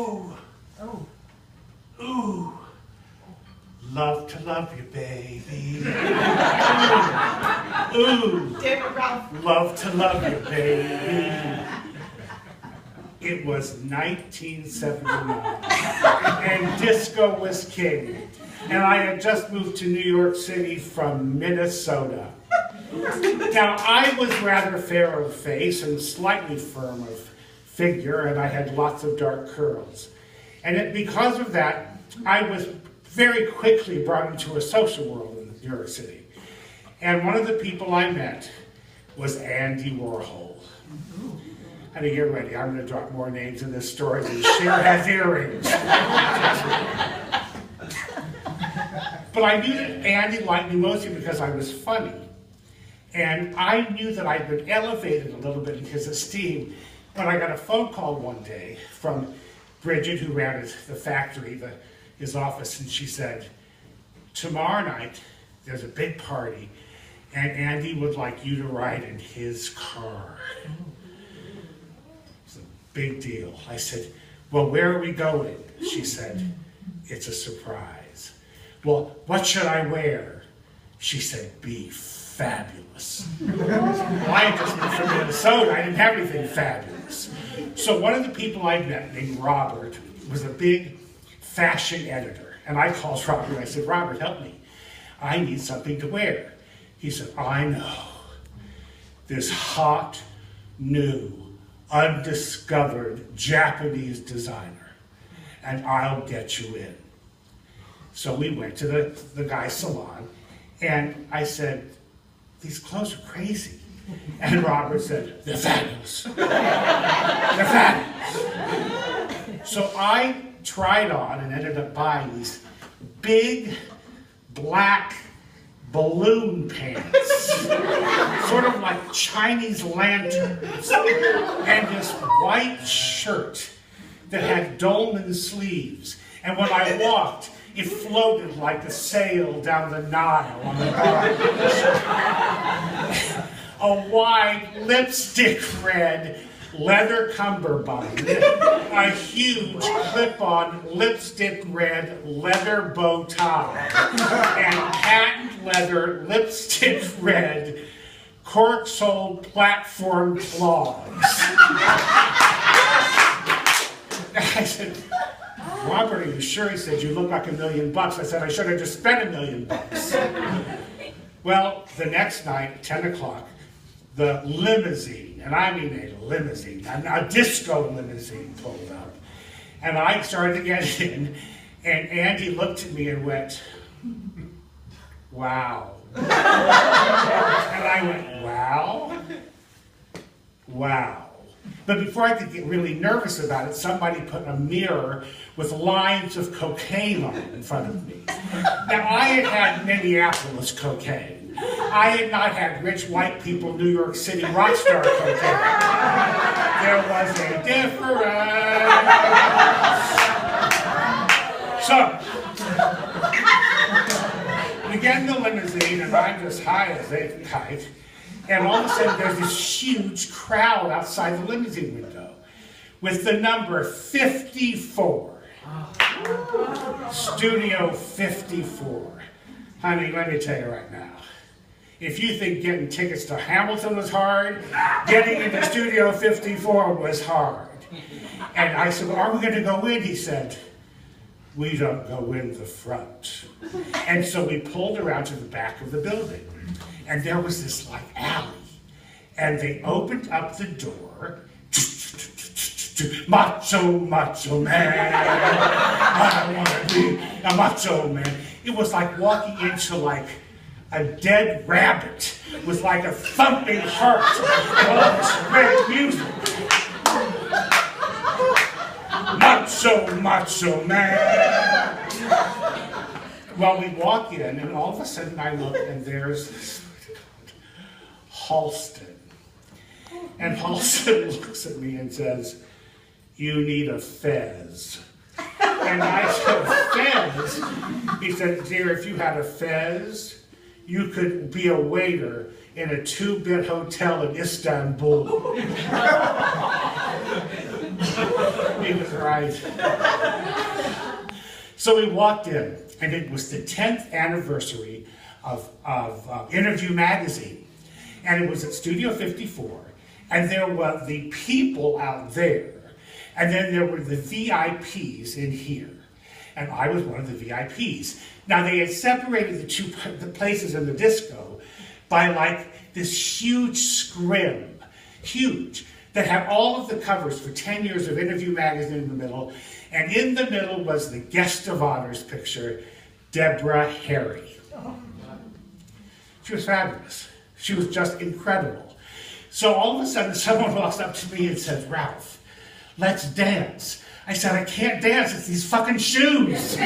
Oh, oh, ooh. Love to love you, baby. Ooh, love to love you, baby. It was 1979, and disco was king. And I had just moved to New York City from Minnesota. Now, I was rather fair of face and slightly firm of figure, and I had lots of dark curls. And because of that, I was very quickly brought into a social world in New York City. And one of the people I met was Andy Warhol. And to get ready, I'm going to drop more names in this story than Cher has earrings. But I knew that Andy liked me mostly because I was funny. And I knew that I'd been elevated a little bit in his esteem when I got a phone call one day from Bridget, who ran the factory, his office, and she said, tomorrow night there's a big party and Andy would like you to ride in his car. It's a big deal. I said, well, where are we going? She said, it's a surprise. Well, what should I wear? She said, be fabulous. Well, I had just moved from Minnesota. I didn't have anything fabulous. So one of the people I met, named Robert, was a big fashion editor. And I called Robert and I said, Robert, help me. I need something to wear. He said, I know. This hot, new, undiscovered Japanese designer. And I'll get you in. So we went to the guy's salon. And I said, these clothes are crazy. And Robert said, they're fabulous. They're fabulous. So I tried on and ended up buying these big black balloon pants, sort of like Chinese lanterns, and this white shirt that had dolman sleeves. And when I walked, it floated like a sail down the Nile on the bar. A wide lipstick red leather cummerbund, a huge clip-on lipstick red leather bow tie, and patent leather lipstick red cork-soled platform clogs. I said, Robert, are you sure? He said, you look like $1 million. I said, I should have just spent $1 million. Well, the next night, at 10 o'clock, the limousine, and I mean a limousine, a disco limousine pulled up. And I started to get in, and Andy looked at me and went, wow. And I went, wow? Wow. But before I could get really nervous about it, somebody put a mirror with lines of cocaine on it in front of me. Now, I had had Minneapolis cocaine. I had not had rich white people, New York City rock star cocaine. There was a difference. So, we get in the limousine, and I'm just high as a kite. And all of a sudden, there's this huge crowd outside the limousine window with the number 54. Studio 54. Honey, let me tell you right now. If you think getting tickets to Hamilton was hard, getting into Studio 54 was hard. And I said, well, are we going to go in? He said, we don't go in the front. And so we pulled around to the back of the building. And there was this like alley. And they opened up the door. Macho, macho man. I want to be a macho man. It was like walking into like a dead rabbit with like a thumping heart and all this great music. Macho, macho man. Well, we walk in, and all of a sudden I look, and there's this Halston. And Halston looks at me and says, you need a fez. And I said, fez? He said, dear, if you had a fez, you could be a waiter in a 2-bit hotel in Istanbul. He was right. So we walked in, and it was the 10th anniversary of Interview magazine. And it was at Studio 54, and there were the people out there, and then there were the VIPs in here. And I was one of the VIPs. Now they had separated the places in the disco by like this huge scrim, huge, that had all of the covers for 10 years of Interview magazine in the middle, and in the middle was the guest of honor's picture, Deborah Harry. She was fabulous. She was just incredible. So all of a sudden someone walks up to me and says, "Ralph, let's dance." I said, "I can't dance, it's these fucking shoes."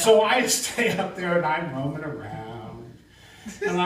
So I stay up there and I'm roaming around. And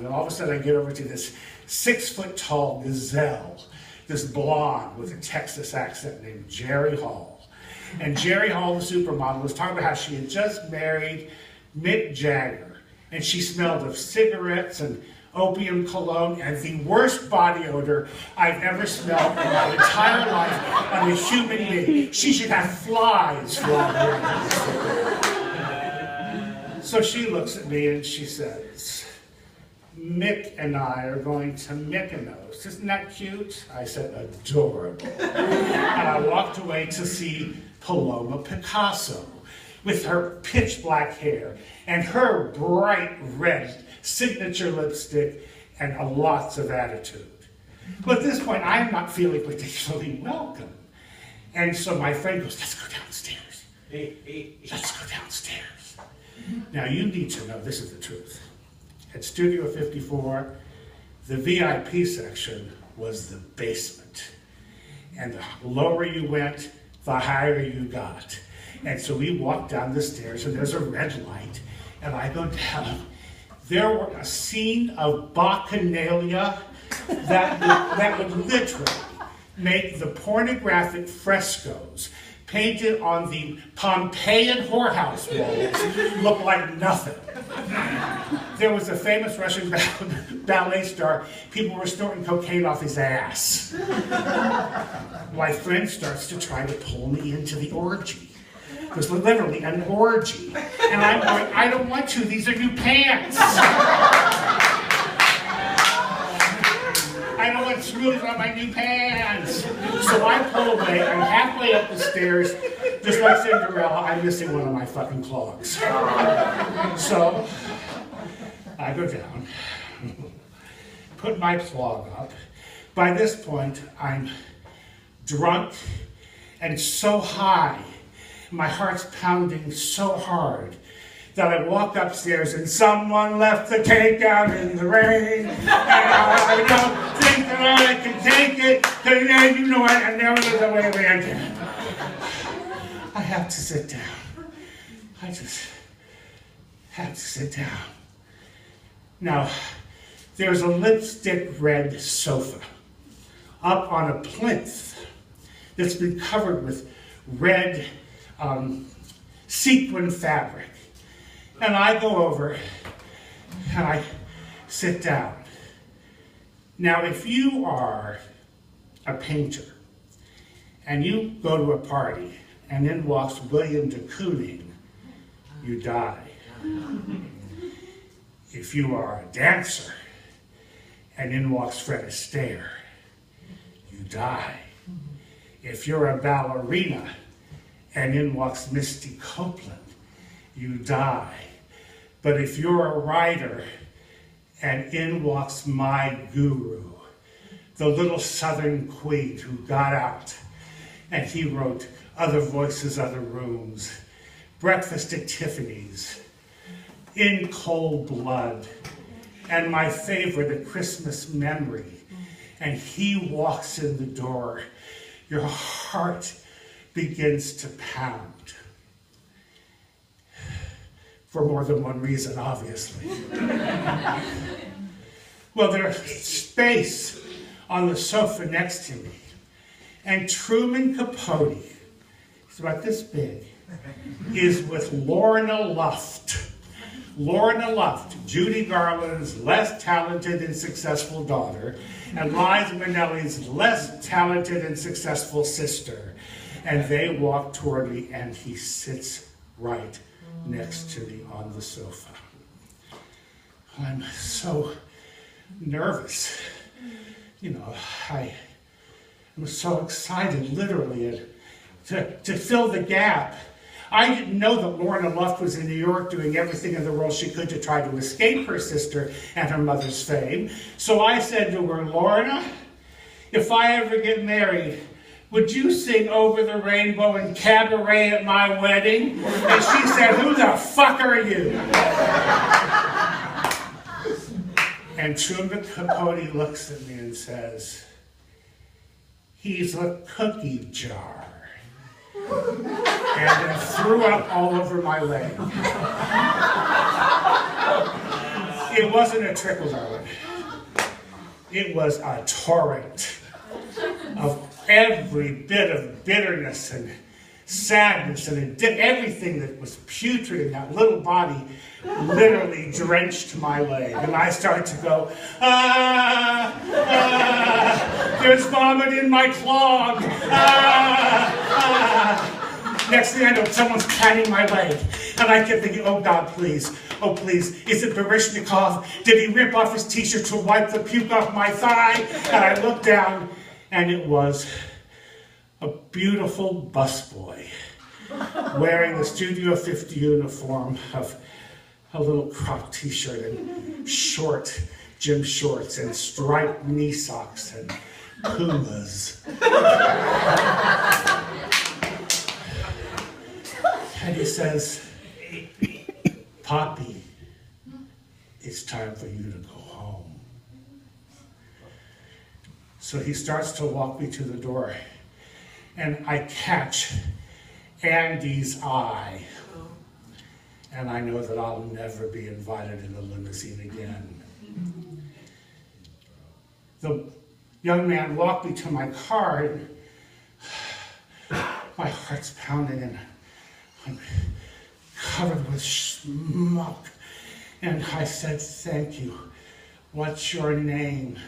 all of a sudden I get over to this 6-foot-tall gazelle, this blonde with a Texas accent named Jerry Hall. And Jerry Hall, the supermodel, was talking about how she had just married Mick Jagger, and she smelled of cigarettes and opium cologne and the worst body odor I've ever smelled in my entire life on a human being. She should have flies flying around. So she looks at me and she says, "Mick and I are going to Mykonos. Isn't that cute?" I said, "Adorable." And I walked away to see Paloma Picasso with her pitch black hair and her bright red signature lipstick and lots of attitude. But at this point, I'm not feeling particularly welcome. And so my friend goes, "Let's go downstairs. Let's go downstairs." Now you need to know, this is the truth. At Studio 54, the VIP section was the basement. And the lower you went, the higher you got. And so we walked down the stairs and there's a red light. And I go down. There were a scene of bacchanalia that would literally make the pornographic frescoes painted on the Pompeian whorehouse walls look like nothing. There was a famous Russian ballet star. People were snorting cocaine off his ass. My friend starts to try to pull me into the orgy. It was literally an orgy. And I'm going, "I don't want to, these are new pants. I don't want screws on my new pants." So I pull away, I'm halfway up the stairs, just like Cinderella, I'm missing one of my fucking clogs. So I go down, put my clog up. By this point, I'm drunk and so high, my heart's pounding so hard that I walk upstairs and someone left the cake out in the rain. And I don't think that I can take it, because then you know what, I never live the way we again. I have to sit down. I just have to sit down. Now, there's a lipstick red sofa up on a plinth that's been covered with red sequin fabric. And I go over and I sit down. Now, if you are a painter and you go to a party and in walks William de Kooning, you die. If you are a dancer and in walks Fred Astaire, you die. If you're a ballerina and in walks Misty Copeland, you die. But if you're a writer and in walks my guru, the little southern queen who got out, and he wrote Other Voices, Other Rooms, Breakfast at Tiffany's, In Cold Blood, and my favorite, A Christmas Memory, and he walks in the door, your heart begins to pound. For more than one reason, obviously. Well, there's space on the sofa next to me. And Truman Capote, he's about this big, is with Lorna Luft Lorna Luft, Judy Garland's less talented and successful daughter, and Liza Minnelli's less talented and successful sister. And they walk toward me, and he sits right next to me on the sofa. I'm so nervous. You know, I was so excited, literally, to fill the gap. I didn't know that Lorna Luft was in New York doing everything in the world she could to try to escape her sister and her mother's fame. So I said to her, Lorna, if I ever get married, would you sing Over the Rainbow and Cabaret at my wedding? And she said, who the fuck are you? And Truman Capote looks at me and says, he's a cookie jar. And then threw up all over my leg. It wasn't a trickle, darling. It was a torrent of every bit of bitterness and sadness and everything that was putrid in that little body literally drenched my leg. And I started to go, there's vomit in my clog. Next thing I know, someone's patting my leg. And I kept thinking, oh God, please, is it Baryshnikov? Did he rip off his t-shirt to wipe the puke off my thigh? And I looked down, and it was a beautiful busboy wearing the Studio 50 uniform of a little crop t-shirt and short gym shorts and striped knee socks and Pumas. And he says, Poppy, it's time for you to go home. So he starts to walk me to the door, and I catch Andy's eye. And I know that I'll never be invited in the limousine again. The young man walked me to my car, and my heart's pounding, and I'm covered with smoke. And I said, thank you. What's your name?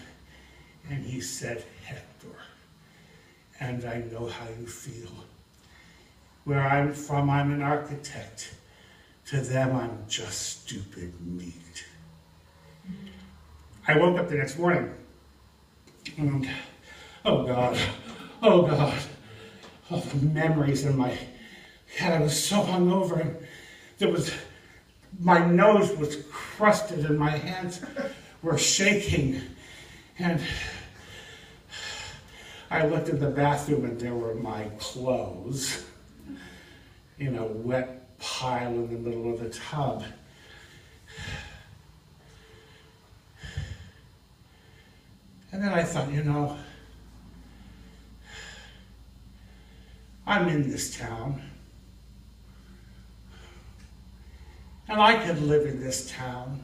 And he said, Hector. And I know how you feel. Where I'm from, I'm an architect. To them, I'm just stupid meat. I woke up the next morning, and oh God, all the memories in my head. I was so hungover, and my nose was crusted, and my hands were shaking. And I looked in the bathroom, and there were my clothes in a wet pile in the middle of the tub. And then I thought, you know, I'm in this town, and I could live in this town,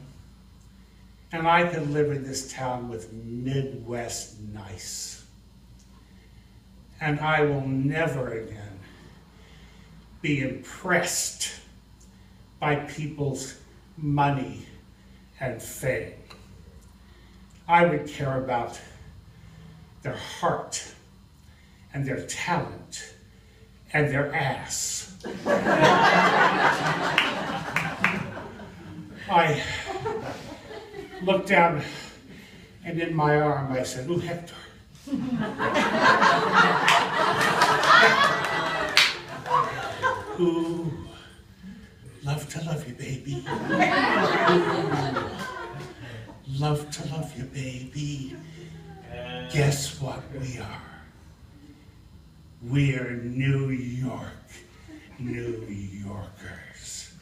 and I could live in this town with Midwest nice, and I will never again be impressed by people's money and fame. I would care about their heart and their talent and their ass. I looked down, and in my arm I said, ooh, Hector. Ooh, love to love you, baby. Ooh, love to love you, baby. Guess what we are? We're New York, New Yorkers.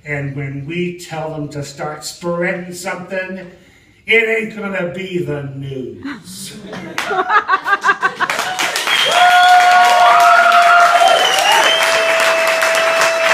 And when we tell them to start spreading something, it ain't gonna be the news.